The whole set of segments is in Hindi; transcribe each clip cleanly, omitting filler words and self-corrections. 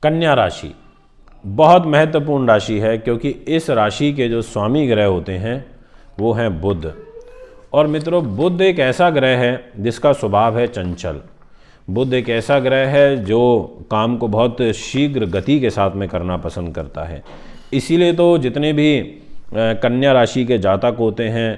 कन्या राशि बहुत महत्वपूर्ण राशि है, क्योंकि इस राशि के जो स्वामी ग्रह होते हैं वो हैं बुध। और मित्रों, बुध एक ऐसा ग्रह है जिसका स्वभाव है चंचल। बुध एक ऐसा ग्रह है जो काम को बहुत शीघ्र गति के साथ में करना पसंद करता है। इसीलिए तो जितने भी कन्या राशि के जातक होते हैं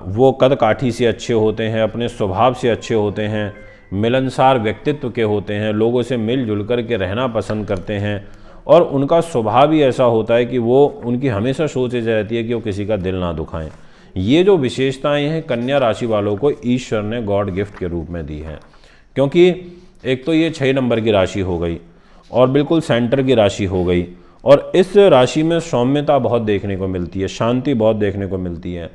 वो कद काठी से अच्छे होते हैं, अपने स्वभाव से अच्छे होते हैं, मिलनसार व्यक्तित्व के होते हैं, लोगों से मिलजुल कर के रहना पसंद करते हैं, और उनका स्वभाव ही ऐसा होता है कि वो उनकी हमेशा सोच रहती है कि वो किसी का दिल ना दुखाएं। ये जो विशेषताएं हैं कन्या राशि वालों को ईश्वर ने गॉड गिफ्ट के रूप में दी हैं, क्योंकि एक तो ये 6 नंबर की राशि हो गई और बिल्कुल सेंटर की राशि हो गई, और इस राशि में सौम्यता बहुत देखने को मिलती है, शांति बहुत देखने को मिलती है।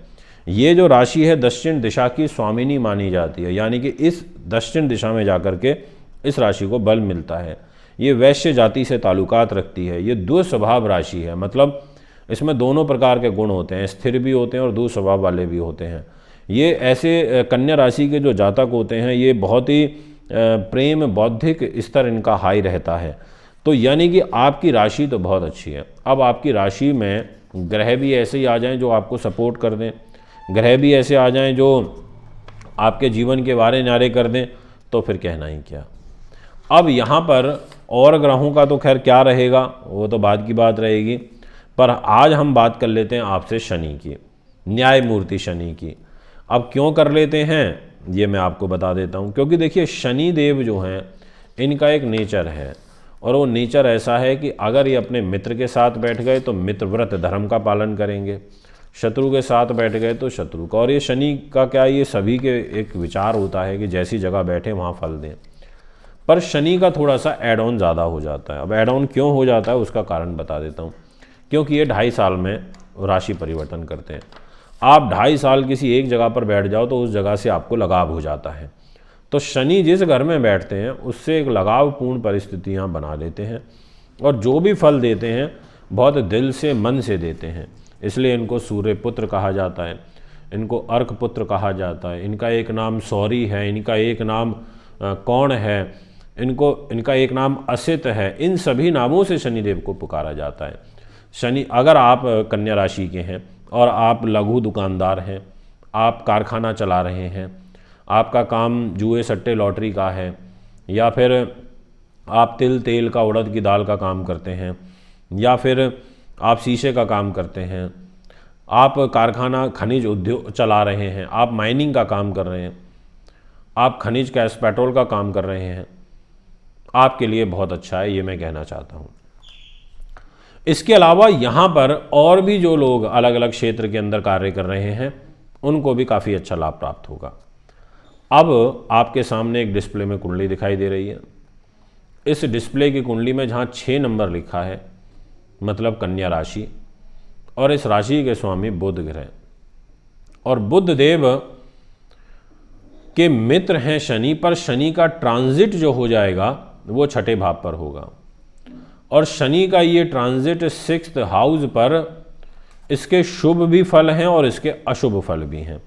ये जो राशि है दक्षिण दिशा की स्वामिनी मानी जाती है, यानी कि इस दक्षिण दिशा में जाकर के इस राशि को बल मिलता है। ये वैश्य जाति से ताल्लुकात रखती है। ये दुस्वभाव राशि है, मतलब इसमें दोनों प्रकार के गुण होते हैं, स्थिर भी होते हैं और दुस्वभाव वाले भी होते हैं। ये ऐसे कन्या राशि के जो जातक होते हैं ये बहुत ही प्रेम बौद्धिक स्तर इनका हाई रहता है। तो यानी कि आपकी राशि तो बहुत अच्छी है। अब आपकी राशि में ग्रह भी ऐसे ही आ जाएं जो आपको सपोर्ट कर दें, ग्रह भी ऐसे आ जाएं जो आपके जीवन के वारे न्यारे कर दें, तो फिर कहना ही क्या। अब यहाँ पर और ग्रहों का तो खैर क्या रहेगा, वो तो बाद की बात रहेगी, पर आज हम बात कर लेते हैं आपसे शनि की, न्यायमूर्ति शनि की। अब क्यों कर लेते हैं ये मैं आपको बता देता हूँ। क्योंकि देखिए शनि देव जो हैं इनका एक नेचर है, और वो नेचर ऐसा है कि अगर ये अपने मित्र के साथ बैठ गए तो मित्रव्रत धर्म का पालन करेंगे, शत्रु के साथ बैठ गए तो शत्रु का। और ये शनि का क्या, ये सभी के एक विचार होता है कि जैसी जगह बैठे वहाँ फल दें, पर शनि का थोड़ा सा एड ऑन ज़्यादा हो जाता है। अब एड ऑन क्यों हो जाता है उसका कारण बता देता हूँ। क्योंकि ये 2.5 साल में राशि परिवर्तन करते हैं। आप 2.5 साल किसी एक जगह पर बैठ जाओ तो उस जगह से आपको लगाव हो जाता है। तो शनि जिस घर में बैठते हैं उससे एक लगावपूर्ण परिस्थितियाँ बना लेते हैं, और जो भी फल देते हैं बहुत दिल से मन से देते हैं। इसलिए इनको सूर्य पुत्र कहा जाता है, इनको अर्क पुत्र कहा जाता है, इनका एक नाम सौरी है, इनका एक नाम कौण है, इनका एक नाम असित है। इन सभी नामों से शनिदेव को पुकारा जाता है। शनि, अगर आप कन्या राशि के हैं और आप लघु दुकानदार हैं, आप कारखाना चला रहे हैं, आपका काम जुए सट्टे लॉटरी का है, या फिर आप तिल तेल का उड़द की दाल का काम करते हैं, या फिर आप शीशे का काम करते हैं, आप कारखाना खनिज उद्योग चला रहे हैं, आप माइनिंग का काम कर रहे हैं, आप खनिज गैस पेट्रोल का काम कर रहे हैं, आपके लिए बहुत अच्छा है, ये मैं कहना चाहता हूँ। इसके अलावा यहाँ पर और भी जो लोग अलग अलग क्षेत्र के अंदर कार्य कर रहे हैं उनको भी काफ़ी अच्छा लाभ प्राप्त होगा। अब आपके सामने एक डिस्प्ले में कुंडली दिखाई दे रही है। इस डिस्प्ले की कुंडली में जहाँ 6 नंबर लिखा है मतलब कन्या राशि, और इस राशि के स्वामी बुध ग्रह, और बुध देव के मित्र हैं शनि, पर शनि का ट्रांजिट जो हो जाएगा वो 6ठे भाव पर होगा, और शनि का ये ट्रांजिट 6th हाउस पर, इसके शुभ भी फल हैं और इसके अशुभ फल भी हैं।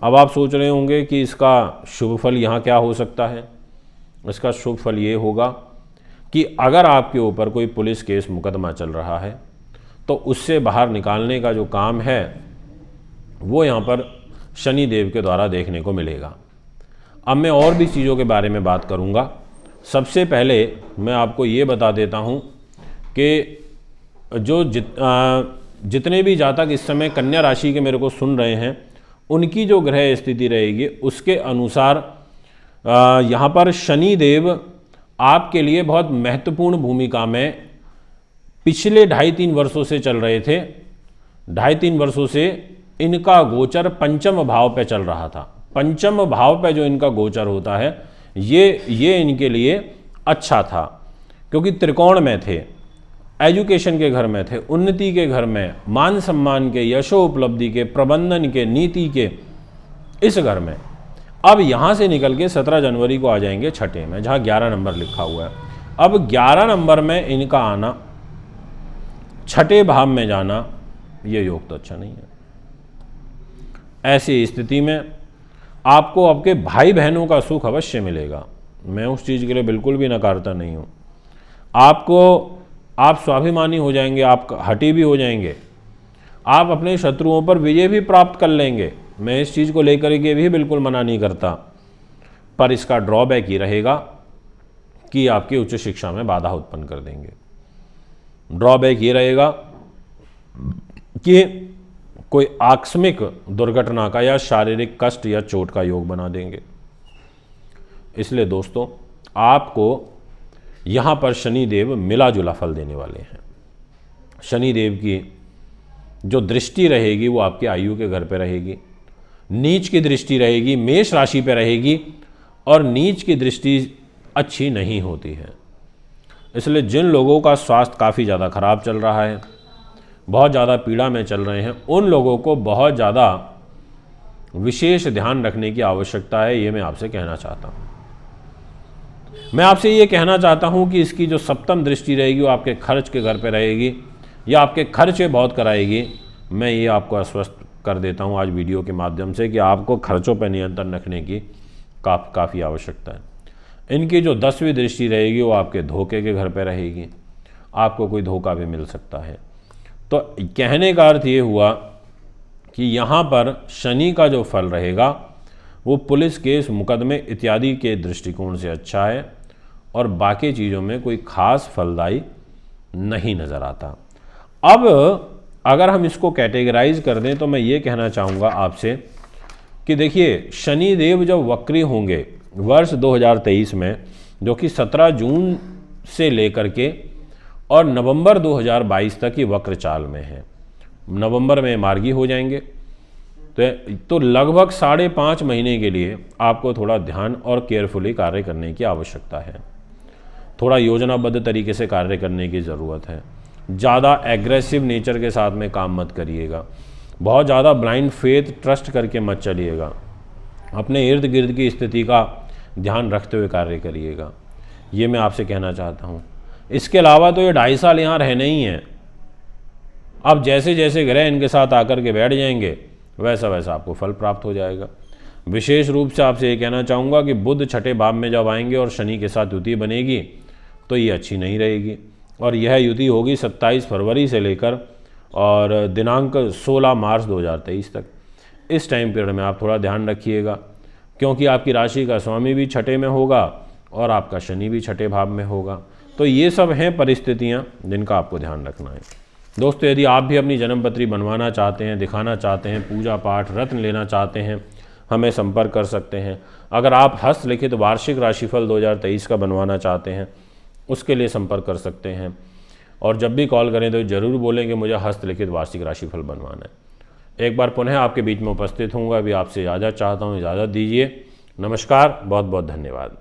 अब आप सोच रहे होंगे कि इसका शुभ फल यहाँ क्या हो सकता है। इसका शुभ फल ये होगा कि अगर आपके ऊपर कोई पुलिस केस मुकदमा चल रहा है तो उससे बाहर निकालने का जो काम है वो यहाँ पर शनि देव के द्वारा देखने को मिलेगा। अब मैं और भी चीज़ों के बारे में बात करूँगा। सबसे पहले मैं आपको ये बता देता हूँ कि जो जितने भी जातक इस समय कन्या राशि के मेरे को सुन रहे हैं उनकी जो ग्रह स्थिति रहेगी उसके अनुसार यहाँ पर शनि देव आपके लिए बहुत महत्वपूर्ण भूमिका में पिछले 2.5-3 वर्षों से चल रहे थे। 2.5-3 वर्षों से इनका गोचर पंचम भाव पे चल रहा था। पंचम भाव पे जो इनका गोचर होता है ये इनके लिए अच्छा था, क्योंकि त्रिकोण में थे, एजुकेशन के घर में थे, उन्नति के घर में, मान सम्मान के, यशो उपलब्धि के, प्रबंधन के, नीति के, इस घर में। अब यहाँ से निकल के 17 जनवरी को आ जाएंगे 6ठे में, जहाँ 11 नंबर लिखा हुआ है। अब 11 नंबर में इनका आना, 6ठे भाव में जाना, ये योग तो अच्छा नहीं है। ऐसी स्थिति में आपको आपके भाई बहनों का सुख अवश्य मिलेगा, मैं उस चीज़ के लिए बिल्कुल भी नकारता नहीं हूँ। आप स्वाभिमानी हो जाएंगे, आप हठी भी हो जाएंगे, आप अपने शत्रुओं पर विजय भी प्राप्त कर लेंगे। मैं इस चीज़ को लेकर के भी बिल्कुल मना नहीं करता, पर इसका ड्रॉबैक ये रहेगा कि आपकी उच्च शिक्षा में बाधा उत्पन्न कर देंगे। ड्रॉबैक ये रहेगा कि कोई आकस्मिक दुर्घटना का या शारीरिक कष्ट या चोट का योग बना देंगे। इसलिए दोस्तों, आपको यहाँ पर शनिदेव मिला जुला फल देने वाले हैं। शनिदेव की जो दृष्टि रहेगी वो आपके आयु के घर पे रहेगी, नीच की दृष्टि रहेगी, मेष राशि पे रहेगी, और नीच की दृष्टि अच्छी नहीं होती है। इसलिए जिन लोगों का स्वास्थ्य काफ़ी ज़्यादा खराब चल रहा है, बहुत ज़्यादा पीड़ा में चल रहे हैं, उन लोगों को बहुत ज़्यादा विशेष ध्यान रखने की आवश्यकता है। ये मैं आपसे कहना चाहता हूँ। मैं आपसे ये कहना चाहता हूँ कि इसकी जो सप्तम दृष्टि रहेगी वो आपके खर्च के घर पे रहेगी या आपके खर्चे बहुत कराएगी। मैं ये आपको आश्वस्त कर देता हूँ आज वीडियो के माध्यम से कि आपको खर्चों पर नियंत्रण रखने की काफ़ी आवश्यकता है। इनकी जो 10वीं दृष्टि रहेगी वो आपके धोखे के घर पे रहेगी, आपको कोई धोखा भी मिल सकता है। तो कहने का अर्थ ये हुआ कि यहाँ पर शनि का जो फल रहेगा वो पुलिस केस मुकदमे इत्यादि के दृष्टिकोण से अच्छा है, और बाकी चीज़ों में कोई खास फलदायी नहीं नज़र आता। अब अगर हम इसको कैटेगराइज कर दें तो मैं ये कहना चाहूँगा आपसे कि देखिए, शनिदेव जब वक्री होंगे वर्ष 2023 में, जो कि 17 जून से लेकर के और नवंबर 2022 तक ही वक्र चाल में है, नवंबर में मार्गी हो जाएंगे, तो लगभग 5.5 महीने के लिए आपको थोड़ा ध्यान और केयरफुली कार्य करने की आवश्यकता है। थोड़ा योजनाबद्ध तरीके से कार्य करने की ज़रूरत है। ज़्यादा एग्रेसिव नेचर के साथ में काम मत करिएगा, बहुत ज़्यादा ब्लाइंड फेथ ट्रस्ट करके मत चलिएगा, अपने इर्द गिर्द की स्थिति का ध्यान रखते हुए कार्य करिएगा। ये मैं आपसे कहना चाहता हूँ। इसके अलावा तो ये 2.5 साल यहाँ रहने ही हैं। अब जैसे जैसे ग्रह इनके साथ आकर के बैठ जाएंगे वैसा वैसा आपको फल प्राप्त हो जाएगा। विशेष रूप से आपसे ये कहना चाहूँगा कि बुध छठे भाव में जब आएंगे और शनि के साथ युति बनेगी तो ये अच्छी नहीं रहेगी, और यह युति होगी 27 फरवरी से लेकर और दिनांक 16 मार्च 2023 तक। इस टाइम पीरियड में आप थोड़ा ध्यान रखिएगा, क्योंकि आपकी राशि का स्वामी भी छठे में होगा और आपका शनि भी छठे भाव में होगा। तो ये सब हैं परिस्थितियाँ जिनका आपको ध्यान रखना है। दोस्तों, यदि आप भी अपनी जन्मपत्री बनवाना चाहते हैं, दिखाना चाहते हैं, पूजा पाठ रत्न लेना चाहते हैं, हमें संपर्क कर सकते हैं। अगर आप हस्तलिखित वार्षिक राशिफल 2023 का बनवाना चाहते हैं, उसके लिए संपर्क कर सकते हैं। और जब भी कॉल करें तो ज़रूर बोलें कि मुझे हस्तलिखित वार्षिक राशिफल बनवाना है। एक बार पुनः आपके बीच में उपस्थित होऊंगा। अभी आपसे इजाज़त चाहता हूँ, इजाज़त दीजिए। नमस्कार, बहुत बहुत धन्यवाद।